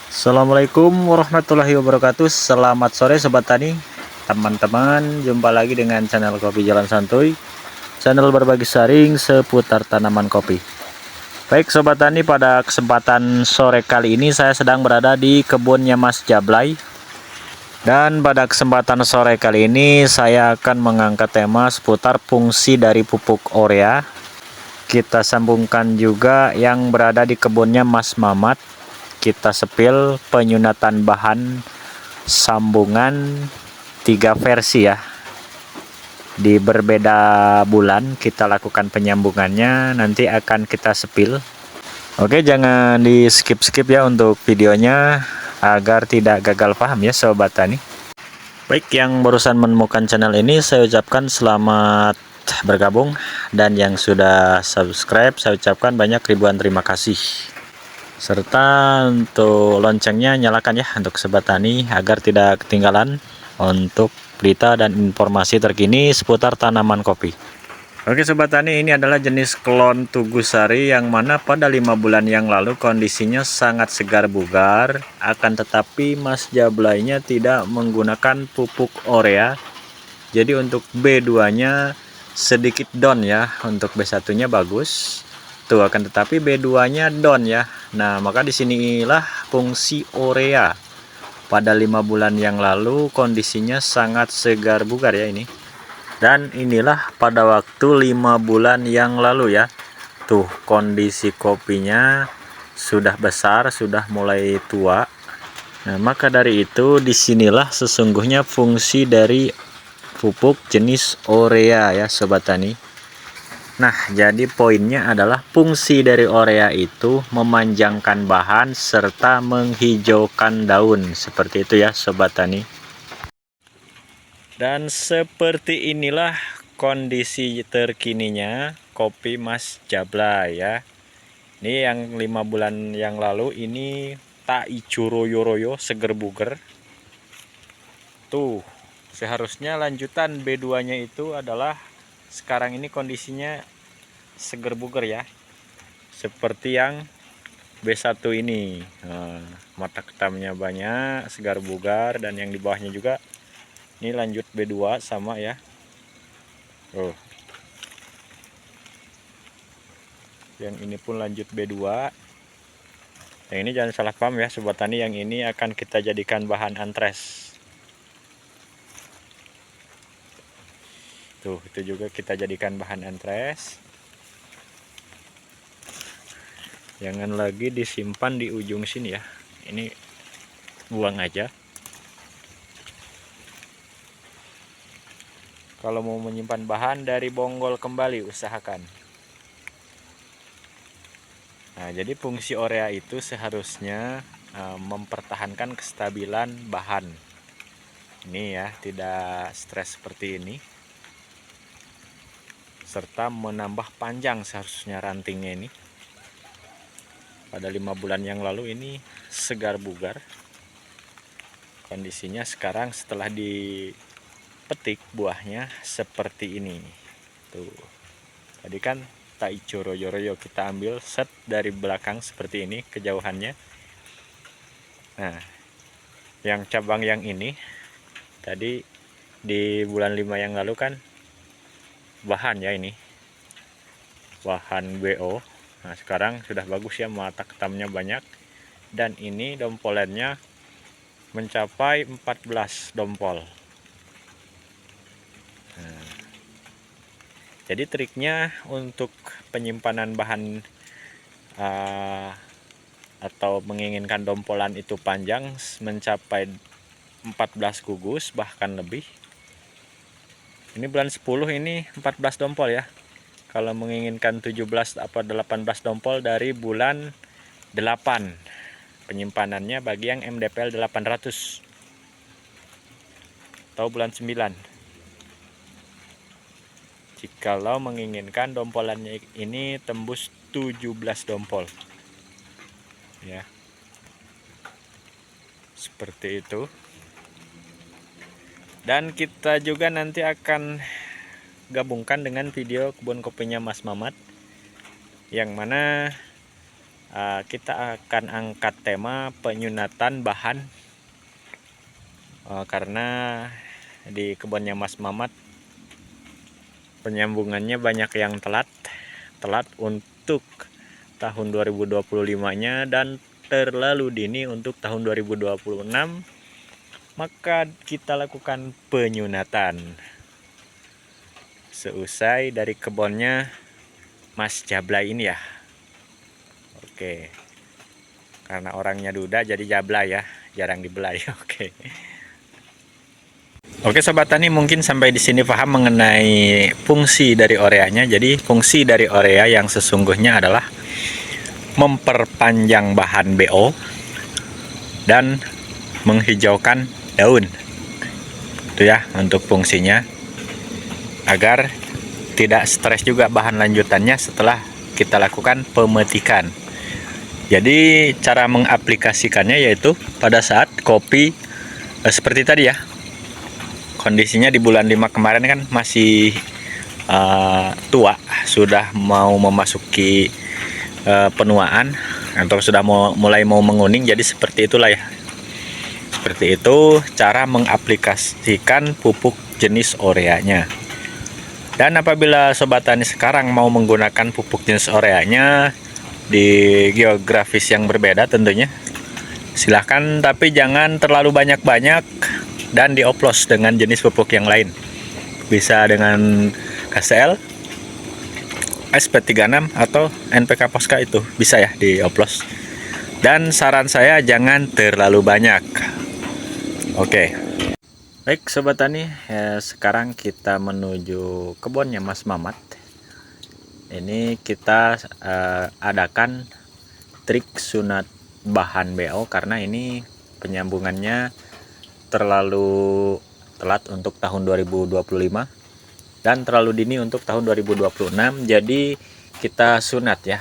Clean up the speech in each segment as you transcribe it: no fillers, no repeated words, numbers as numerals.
Assalamualaikum warahmatullahi wabarakatuh. Selamat sore Sobat Tani, teman-teman. Jumpa lagi dengan channel Kopi Jalan Santuy, channel berbagi sharing seputar tanaman kopi. Baik Sobat Tani, pada kesempatan sore kali ini saya sedang berada di kebunnya Mas Jablay. Dan pada kesempatan sore kali ini saya akan mengangkat tema seputar fungsi dari pupuk urea. Kita sambungkan juga yang berada di kebunnya Mas Mamat. Kita sepil penyunatan bahan sambungan 3 versi ya, di berbeda bulan kita lakukan penyambungannya, nanti akan kita sepil. Oke, jangan di skip-skip ya untuk videonya agar tidak gagal paham ya Sobat Tani. Baik, yang barusan menemukan channel ini saya ucapkan selamat bergabung, dan yang sudah subscribe saya ucapkan banyak ribuan terima kasih. Serta untuk loncengnya nyalakan ya untuk Sobat Tani agar tidak ketinggalan untuk berita dan informasi terkini seputar tanaman kopi. Oke Sobat Tani, ini adalah jenis klon Tugusari yang mana pada 5 bulan yang lalu kondisinya sangat segar bugar, akan tetapi Mas Jablaynya tidak menggunakan pupuk urea. Jadi untuk B2 nya sedikit down ya, untuk B1 nya bagus tuh, akan tetapi B2 nya down ya. Nah, maka disinilah fungsi urea. Pada 5 bulan yang lalu kondisinya sangat segar bugar ya ini. Dan inilah pada waktu 5 bulan yang lalu ya. Tuh, kondisi kopinya sudah besar, sudah mulai tua. Nah, maka dari itu disinilah sesungguhnya fungsi dari pupuk jenis urea ya Sobat Tani. Nah, jadi poinnya adalah fungsi dari urea itu memanjangkan bahan serta menghijaukan daun. Seperti itu ya Sobat Tani. Dan seperti inilah kondisi terkininya kopi Mas Jablay ya. Ini yang 5 bulan yang lalu ini tak ijo royo-royo, seger buger. Tuh, seharusnya lanjutan B2 nya itu adalah sekarang ini kondisinya seger buger ya, seperti yang B1 ini. Nah, mata ketamnya banyak, segar bugar, dan yang di bawahnya juga ini lanjut B2 sama ya. Oh, yang ini pun lanjut B2. Yang ini jangan salah paham ya Sobat Tani, yang ini akan kita jadikan bahan antres. Tuh, itu juga kita jadikan bahan antres. Jangan lagi disimpan di ujung sini ya, ini buang aja. Kalau mau menyimpan bahan dari bonggol kembali usahakan. Nah, jadi fungsi urea itu seharusnya mempertahankan kestabilan bahan. Ini ya, tidak stres seperti ini. Serta menambah panjang seharusnya rantingnya ini. Pada 5 bulan yang lalu ini segar bugar. Kondisinya sekarang setelah dipetik buahnya seperti ini. Tuh. Tadi kan tak ijo royo-royo, kita ambil set dari belakang seperti ini kejauhannya. Nah, yang cabang yang ini tadi di bulan 5 yang lalu kan bahan ya, ini bahan BO. Nah, sekarang sudah bagus ya, mata ketamnya banyak, dan ini dompolannya mencapai 14 dompol. Nah, jadi triknya untuk penyimpanan bahan atau menginginkan dompolan itu panjang mencapai 14 gugus bahkan lebih. Ini bulan 10 ini 14 dompol ya. Kalau menginginkan 17 atau 18 dompol dari bulan 8 penyimpanannya bagi yang MDPL 800, atau bulan 9. Jikalau menginginkan dompolannya ini tembus 17 dompol ya, seperti itu. Dan kita juga nanti akan gabungkan dengan video kebun kopinya Mas Mamat, yang mana kita akan angkat tema penyunatan bahan, karena di kebunnya Mas Mamat penyambungannya banyak yang telat untuk tahun 2025-nya dan terlalu dini untuk tahun 2026. Maka kita lakukan penyunatan seusai dari kebunnya Mas Jablay ini ya. Oke, karena orangnya duda jadi Jablay ya, jarang dibelai. Oke Sobat Tani, mungkin sampai di sini paham mengenai fungsi dari oreanya. Jadi fungsi dari orea yang sesungguhnya adalah memperpanjang bahan BO dan menghijaukan daun. Itu ya untuk fungsinya, agar tidak stres juga bahan lanjutannya setelah kita lakukan pemetikan. Jadi cara mengaplikasikannya yaitu pada saat kopi seperti tadi ya. Kondisinya di bulan 5 kemarin kan masih tua, sudah mau memasuki penuaan atau sudah mulai mau menguning. Jadi seperti itulah ya. Seperti itu cara mengaplikasikan pupuk jenis oreanya. Dan apabila Sobat Tani sekarang mau menggunakan pupuk jenis oreanya di geografis yang berbeda tentunya, silahkan, tapi jangan terlalu banyak-banyak dan dioplos dengan jenis pupuk yang lain. Bisa dengan KCL, SP36 atau NPK Posca, itu bisa ya dioplos. Dan saran saya jangan terlalu banyak. Oke. Baik Sobat Tani, sekarang kita menuju kebunnya Mas Mamat. Ini kita adakan trik sunat bahan BO karena ini penyambungannya terlalu telat untuk tahun 2025 dan terlalu dini untuk tahun 2026. Jadi kita sunat ya.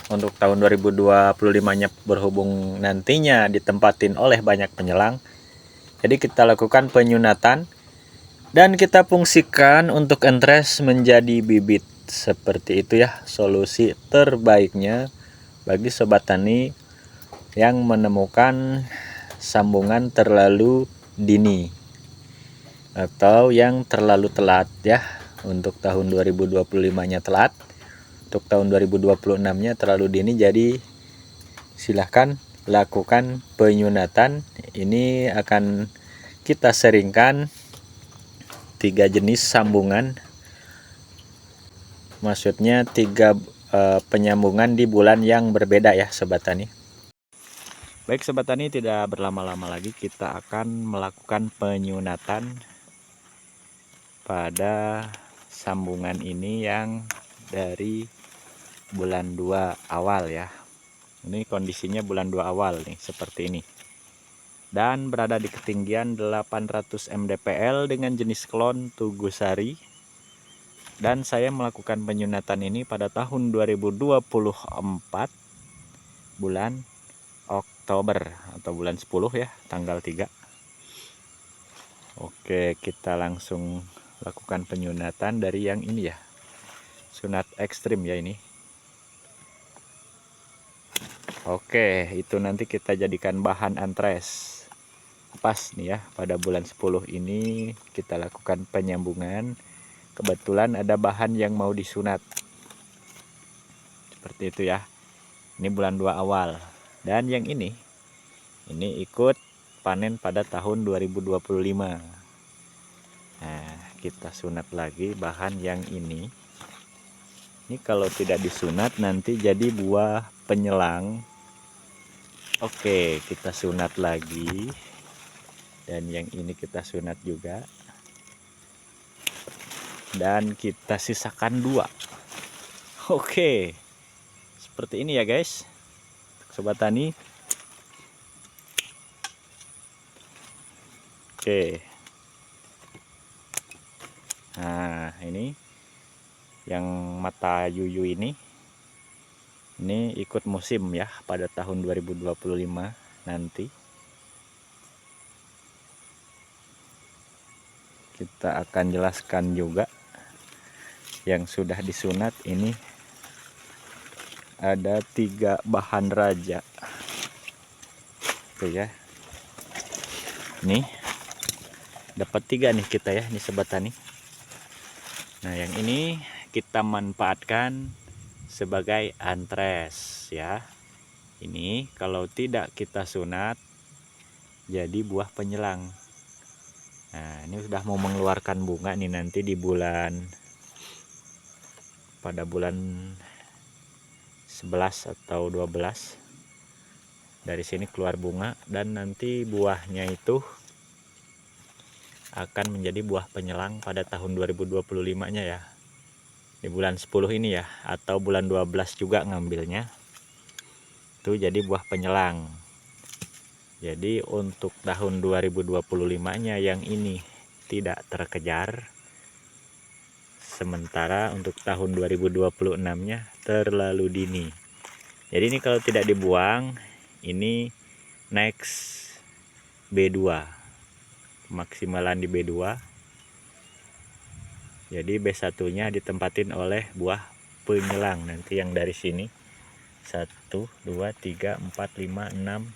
Untuk tahun 2025-nya berhubung nantinya ditempatin oleh banyak penyelang. Jadi kita lakukan penyunatan dan kita fungsikan untuk entres menjadi bibit. Seperti itu ya solusi terbaiknya bagi Sobat Tani yang menemukan sambungan terlalu dini atau yang terlalu telat ya. Untuk tahun 2025-nya telat, untuk tahun 2026-nya terlalu dini. Jadi silahkan lakukan penyunatan. Ini akan kita seringkan 3 jenis sambungan, maksudnya 3 penyambungan di bulan yang berbeda ya Sobat Tani. Baik Sobat Tani, tidak berlama-lama lagi kita akan melakukan penyunatan pada sambungan ini yang dari bulan 2 awal ya. Ini kondisinya bulan 2 awal nih seperti ini. Dan berada di ketinggian 800 mdpl dengan jenis klon Tugusari. Dan saya melakukan penyunatan ini pada tahun 2024 bulan Oktober atau bulan 10 ya, tanggal 3. Oke, kita langsung lakukan penyunatan dari yang ini ya. Sunat ekstrim ya ini. Oke, itu nanti kita jadikan bahan antres. Pas nih ya, pada bulan 10 ini kita lakukan penyambungan. Kebetulan ada bahan yang mau disunat. Seperti itu ya. Ini bulan 2 awal. Dan yang ini ikut panen pada tahun 2025. Nah, kita sunat lagi bahan yang ini. Ini kalau tidak disunat nanti jadi buah penyelang. Oke, kita sunat lagi. Dan yang ini kita sunat juga. Dan kita sisakan 2. Oke, seperti ini ya guys, Sobat Tani. Oke, nah ini yang mata yuyu ini ikut musim ya pada tahun 2025 nanti. Kita akan jelaskan juga yang sudah disunat ini ada 3 bahan raja tuh ya. Nih dapat 3 nih kita ya, ini sobat tani. Nah yang ini kita manfaatkan sebagai antres ya. Ini kalau tidak kita sunat jadi buah penyelang. Nah ini sudah mau mengeluarkan bunga nih nanti di pada bulan 11 atau 12 dari sini keluar bunga, dan nanti buahnya itu akan menjadi buah penyelang pada tahun 2025-nya ya, di bulan 10 ini ya, atau bulan 12 juga ngambilnya tuh jadi buah penyelang. Jadi untuk tahun 2025-nya yang ini tidak terkejar, sementara untuk tahun 2026-nya terlalu dini. Jadi ini kalau tidak dibuang, ini next B2, maksimalan di B2. Jadi B1 nya ditempatin oleh buah penyelang. Nanti yang dari sini 1 2 3 4 5 6.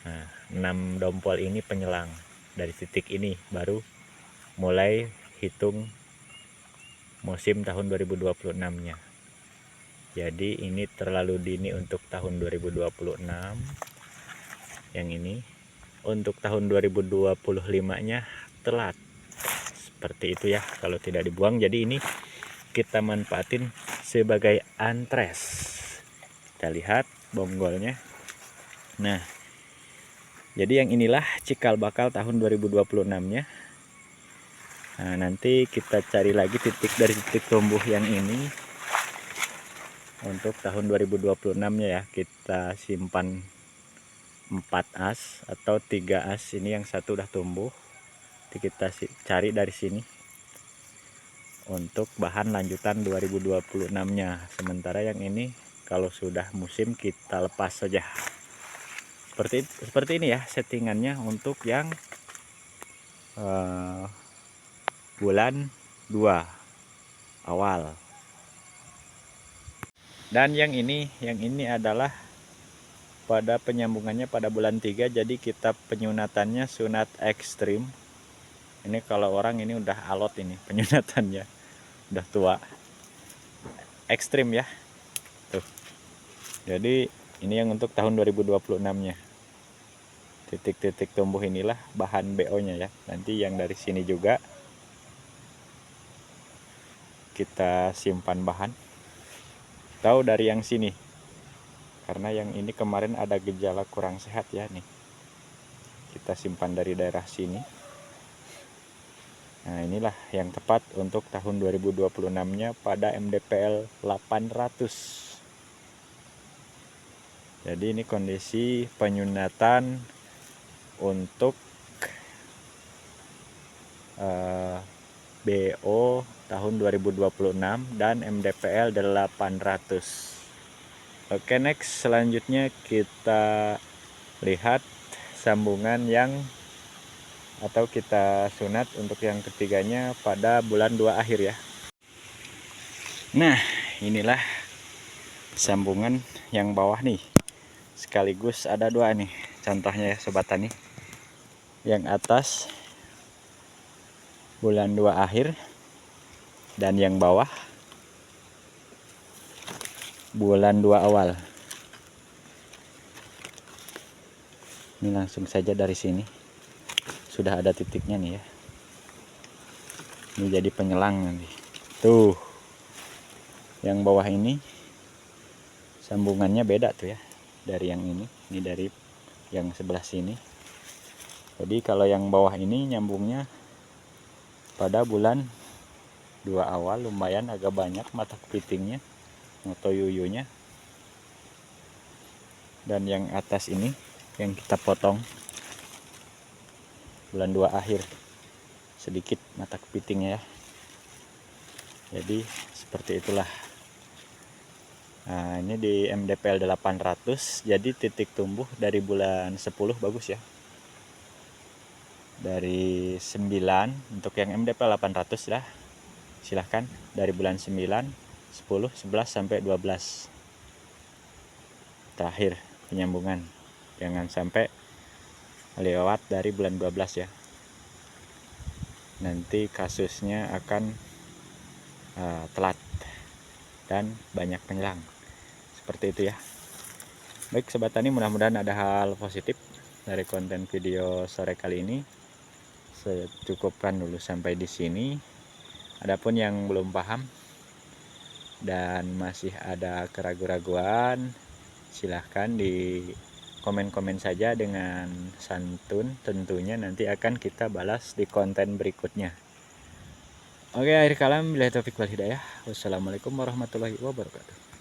Nah, 6 dompol ini penyelang. Dari titik ini baru mulai hitung musim tahun 2026 nya. Jadi ini terlalu dini untuk tahun 2026. Yang ini untuk tahun 2025-nya telat. Seperti itu ya kalau tidak dibuang. Jadi ini kita manfaatin sebagai antres. Kita lihat bonggolnya. Nah, jadi yang inilah cikal bakal tahun 2026-nya. Nah, nanti kita cari lagi titik dari titik tumbuh yang ini. Untuk tahun 2026-nya ya, kita simpan 4 as atau 3 as. Ini yang satu udah tumbuh. Jadi kita cari dari sini untuk bahan lanjutan 2026-nya. Sementara yang ini kalau sudah musim kita lepas saja. Seperti ini ya settingannya untuk yang bulan 2 awal. Dan yang ini adalah pada penyambungannya pada bulan 3, jadi kita penyunatannya sunat ekstrim. Ini kalau orang ini udah alot ini penyunatannya, udah tua, ekstrim ya tuh. Jadi ini yang untuk tahun 2026-nya. Titik-titik tumbuh inilah bahan BO nya ya. Nanti yang dari sini juga kita simpan bahan, atau dari yang sini, karena yang ini kemarin ada gejala kurang sehat ya nih, kita simpan dari daerah sini. Nah inilah yang tepat untuk tahun 2026-nya pada MDPL 800. Jadi ini kondisi penyunatan untuk BO tahun 2026 dan MDPL 800. Oke, next selanjutnya kita lihat sambungan yang atau kita sunat untuk yang ketiganya pada bulan 2 akhir ya. Nah inilah sambungan yang bawah nih, sekaligus ada 2 nih contohnya ya sobat tani. Yang atas bulan 2 akhir dan yang bawah bulan 2 awal. Ini langsung saja dari sini sudah ada titiknya nih ya. Ini jadi penyelang nanti tuh. Yang bawah ini sambungannya beda tuh ya dari yang ini dari yang sebelah sini. Jadi kalau yang bawah ini nyambungnya pada bulan 2 awal, lumayan agak banyak mata kepitingnya atau yuyunya. Dan yang atas ini yang kita potong bulan 2 akhir, sedikit mata kepitingnya ya. Jadi seperti itulah. Nah ini di MDPL 800, jadi titik tumbuh dari bulan 10 bagus ya. Dari 9 untuk yang MDPL 800 lah, silahkan dari bulan 9, 10, 11 sampai 12. terakhir penyambungan, jangan sampai lewat dari bulan 12 ya, nanti kasusnya akan telat dan banyak penyelang seperti itu ya. Baik sobat tani, mudah-mudahan ada hal positif dari konten video sore kali ini. Saya cukupkan dulu sampai di sini. Adapun yang belum paham dan masih ada keraguan-raguan, silahkan di komen-komen saja dengan santun, tentunya nanti akan kita balas di konten berikutnya. Oke, akhir kalam, billahi taufik wal hidayah. Wassalamualaikum warahmatullahi wabarakatuh.